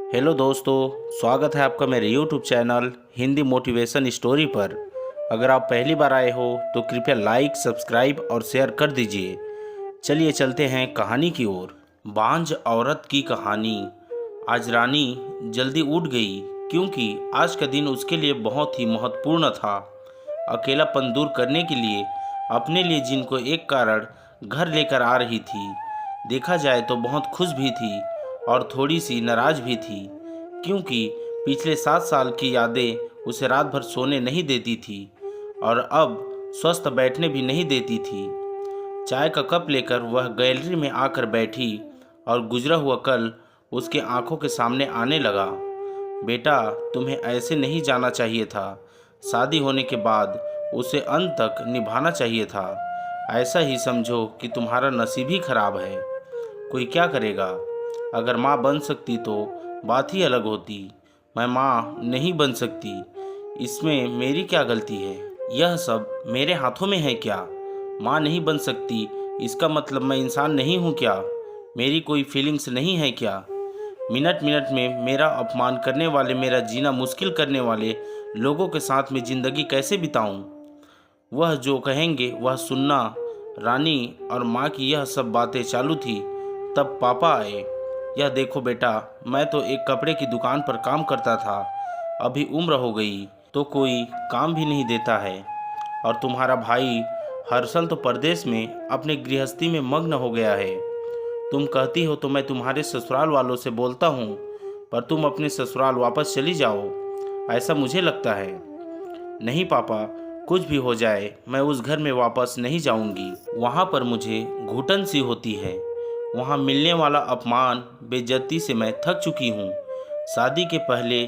Hello दोस्तों, स्वागत है आपका मेरे YouTube channel Hindi motivation story पर। अगर आप पहली बार आए हो तो कृपया लाइक, सब्सक्राइब और शेयर कर दीजिए। चलिए चलते हैं कहानी की ओर। बांझ औरत की कहानी। आज रानी जल्दी उठ गई क्योंकि आज का दिन उसके लिए बहुत ही महत्वपूर्ण था। अकेलापन दूर करने के लिए अपने लिए जिनको एक कारण घर लेकर आ रही थी, देखा जाए तो बहुत खुश भी थी और थोड़ी सी नाराज भी थी, क्योंकि पिछले 7 साल की यादें उसे रात भर सोने नहीं देती थी और अब स्वस्थ बैठने भी नहीं देती थी। चाय का कप लेकर वह गैलरी में आकर बैठी और गुजरा हुआ कल उसके आंखों के सामने आने लगा। बेटा, तुम्हें ऐसे नहीं जाना चाहिए था। शादी होने के बाद उसे अंत तक निभाना चाहिए था। ऐसा ही समझो कि तुम्हारा नसीब ही खराब है। कोई क्या करेगा। अगर माँ बन सकती तो बात ही अलग होती। मैं माँ नहीं बन सकती, इसमें मेरी क्या गलती है। यह सब मेरे हाथों में है क्या। माँ नहीं बन सकती इसका मतलब मैं इंसान नहीं हूँ क्या। मेरी कोई फीलिंग्स नहीं है क्या। मिनट मिनट में मेरा अपमान करने वाले, मेरा जीना मुश्किल करने वाले लोगों के साथ में ज़िंदगी कैसे बिताऊं। वह जो कहेंगे वह सुनना। रानी और माँ की यह सब बातें चालू थी तब पापा आए। यह देखो बेटा, मैं तो एक कपड़े की दुकान पर काम करता था, अभी उम्र हो गई तो कोई काम भी नहीं देता है। और तुम्हारा भाई हर्षल तो परदेश में अपने गृहस्थी में मग्न हो गया है। तुम कहती हो तो मैं तुम्हारे ससुराल वालों से बोलता हूँ, पर तुम अपने ससुराल वापस चली जाओ, ऐसा मुझे लगता है। नहीं पापा, कुछ भी हो जाए मैं उस घर में वापस नहीं जाऊंगी। वहाँ पर मुझे घुटन सी होती है। वहाँ मिलने वाला अपमान, बेइज्जती से मैं थक चुकी हूँ। शादी के पहले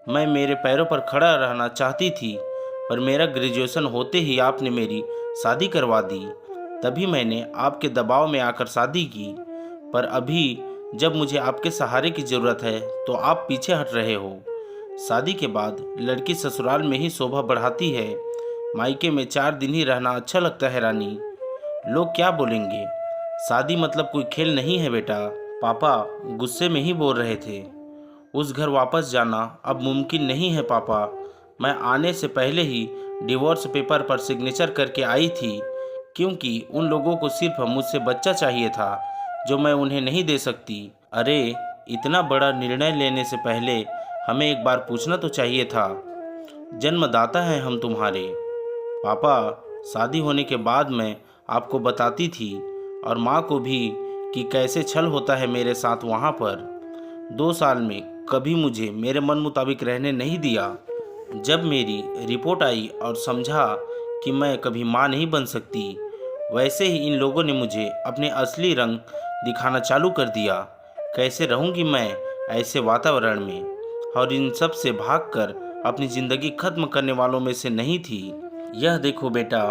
मैं मेरे पैरों पर खड़ा रहना चाहती थी, पर मेरा ग्रेजुएशन होते ही आपने मेरी शादी करवा दी। तभी मैंने आपके दबाव में आकर शादी की, पर अभी जब मुझे आपके सहारे की ज़रूरत है तो आप पीछे हट रहे हो। शादी के बाद लड़की ससुराल में ही शोभा बढ़ाती है। मायके में 4 दिन ही रहना अच्छा लगता है रानी। लोग क्या बोलेंगे। शादी मतलब कोई खेल नहीं है बेटा। पापा गुस्से में ही बोल रहे थे। उस घर वापस जाना अब मुमकिन नहीं है पापा। मैं आने से पहले ही डिवोर्स पेपर पर सिग्नेचर करके आई थी, क्योंकि उन लोगों को सिर्फ मुझसे बच्चा चाहिए था जो मैं उन्हें नहीं दे सकती। अरे, इतना बड़ा निर्णय लेने से पहले हमें एक बार पूछना तो चाहिए था। जन्मदाता हैं हम तुम्हारे। पापा, शादी होने के बाद मैं आपको बताती थी और माँ को भी कि कैसे छल होता है मेरे साथ वहाँ पर। 2 साल में कभी मुझे मेरे मन मुताबिक रहने नहीं दिया। जब मेरी रिपोर्ट आई और समझा कि मैं कभी माँ नहीं बन सकती, वैसे ही इन लोगों ने मुझे अपने असली रंग दिखाना चालू कर दिया। कैसे रहूँगी मैं ऐसे वातावरण में, और इन सब से भागकर अपनी ज़िंदगी खत्म करने वालों में से नहीं थी। यह देखो बेटा,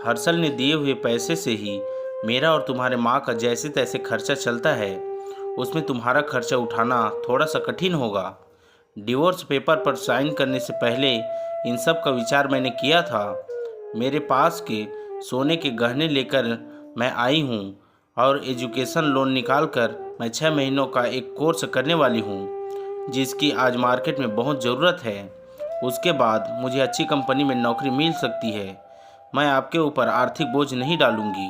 हर्षल ने दिए हुए पैसे से ही मेरा और तुम्हारे माँ का जैसे तैसे खर्चा चलता है। उसमें तुम्हारा खर्चा उठाना थोड़ा सा कठिन होगा। डिवोर्स पेपर पर साइन करने से पहले इन सब का विचार मैंने किया था। मेरे पास के सोने के गहने लेकर मैं आई हूँ और एजुकेशन लोन निकालकर मैं 6 महीनों का एक कोर्स करने वाली हूँ, जिसकी आज मार्केट में बहुत ज़रूरत है। उसके बाद मुझे अच्छी कंपनी में नौकरी मिल सकती है। मैं आपके ऊपर आर्थिक बोझ नहीं डालूंगी।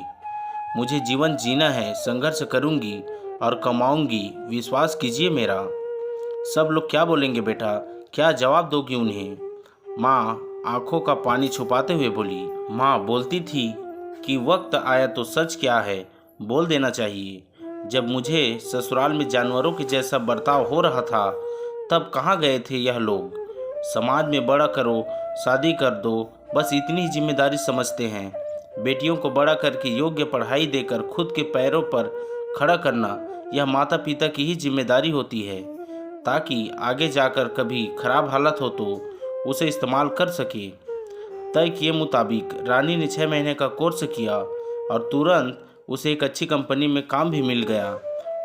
मुझे जीवन जीना है, संघर्ष करूंगी और कमाऊंगी, विश्वास कीजिए मेरा। सब लोग क्या बोलेंगे बेटा, क्या जवाब दोगी उन्हें। माँ आंखों का पानी छुपाते हुए बोली। माँ बोलती थी कि वक्त आया तो सच क्या है बोल देना चाहिए। जब मुझे ससुराल में जानवरों के जैसा बर्ताव हो रहा था तब कहाँ गए थे यह लोग। समाज में बड़ा करो, शादी कर दो, बस इतनी ही जिम्मेदारी समझते हैं। बेटियों को बड़ा करके योग्य पढ़ाई देकर खुद के पैरों पर खड़ा करना यह माता पिता की ही जिम्मेदारी होती है, ताकि आगे जाकर कभी खराब हालत हो तो उसे इस्तेमाल कर सके। तय किए मुताबिक रानी ने 6 महीने का कोर्स किया और तुरंत उसे एक अच्छी कंपनी में काम भी मिल गया।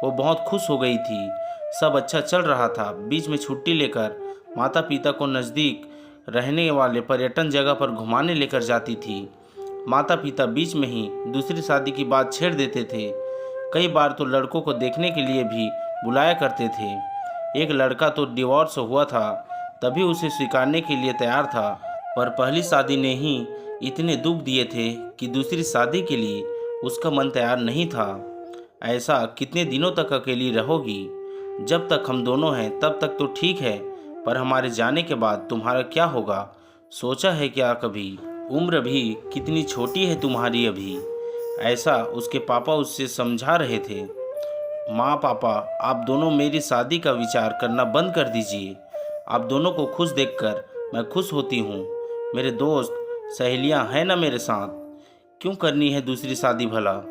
वो बहुत खुश हो गई थी। सब अच्छा चल रहा था। बीच में छुट्टी लेकर माता पिता को नज़दीक रहने वाले पर्यटन जगह पर घुमाने लेकर जाती थी। माता पिता बीच में ही दूसरी शादी की बात छेड़ देते थे। कई बार तो लड़कों को देखने के लिए भी बुलाया करते थे। एक लड़का तो डिवोर्स हुआ था तभी उसे स्वीकारने के लिए तैयार था, पर पहली शादी ने ही इतने दुख दिए थे कि दूसरी शादी के लिए उसका मन तैयार नहीं था। ऐसा कितने दिनों तक अकेली रहोगी? जब तक हम दोनों हैं तब तक तो ठीक है, पर हमारे जाने के बाद तुम्हारा क्या होगा? सोचा है क्या कभी? उम्र भी कितनी छोटी है तुम्हारी अभी। ऐसा उसके पापा उससे समझा रहे थे। माँ पापा, आप दोनों मेरी शादी का विचार करना बंद कर दीजिए। आप दोनों को खुश देखकर मैं खुश होती हूँ। मेरे दोस्त सहेलियाँ हैं ना मेरे साथ। क्यों करनी है दूसरी शादी भला?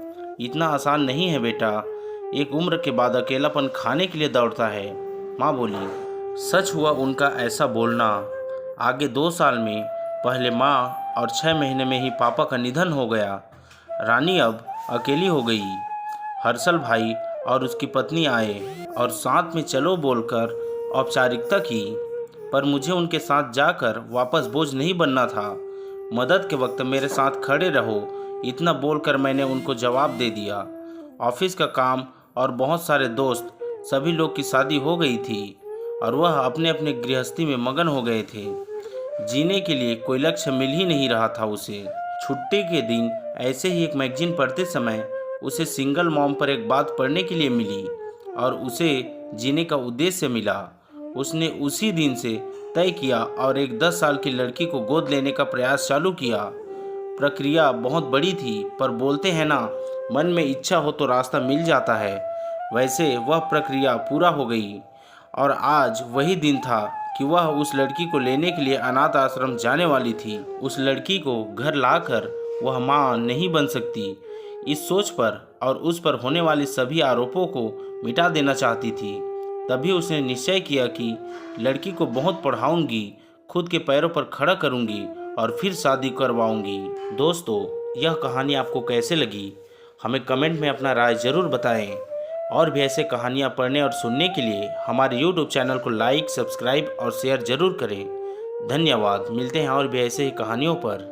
इतना आसान नहीं है बेटा। एक उम्र के बाद अकेलापन खाने के लिए दौड़ता है, माँ बोली। सच हुआ उनका ऐसा बोलना। आगे 2 साल में पहले माँ और 6 महीने में ही पापा का निधन हो गया। रानी अब अकेली हो गई। हर्षल भाई और उसकी पत्नी आए और साथ में चलो बोलकर औपचारिकता की, पर मुझे उनके साथ जाकर वापस बोझ नहीं बनना था। मदद के वक्त मेरे साथ खड़े रहो, इतना बोलकर मैंने उनको जवाब दे दिया। ऑफिस का काम और बहुत सारे दोस्त, सभी लोग की शादी हो गई थी और वह अपने अपने गृहस्थी में मगन हो गए थे। जीने के लिए कोई लक्ष्य मिल ही नहीं रहा था उसे। छुट्टी के दिन ऐसे ही एक मैगजीन पढ़ते समय उसे सिंगल मॉम पर एक बात पढ़ने के लिए मिली और उसे जीने का उद्देश्य मिला। उसने उसी दिन से तय किया और एक 10 साल की लड़की को गोद लेने का प्रयास चालू किया। प्रक्रिया बहुत बड़ी थी, पर बोलते हैं ना, मन में इच्छा हो तो रास्ता मिल जाता है। वैसे वह प्रक्रिया पूरा हो गई और आज वही दिन था कि वह उस लड़की को लेने के लिए अनाथ आश्रम जाने वाली थी। उस लड़की को घर लाकर वह माँ नहीं बन सकती, इस सोच पर और उस पर होने वाले सभी आरोपों को मिटा देना चाहती थी। तभी उसने निश्चय किया कि लड़की को बहुत पढ़ाऊंगी, खुद के पैरों पर खड़ा करूंगी और फिर शादी करवाऊंगी। दोस्तों, यह कहानी आपको कैसे लगी? हमें कमेंट में अपना राय ज़रूर बताएं। और भी ऐसे कहानियाँ पढ़ने और सुनने के लिए हमारे YouTube चैनल को लाइक, सब्सक्राइब और शेयर ज़रूर करें। धन्यवाद। मिलते हैं और भी ऐसे ही कहानियों पर।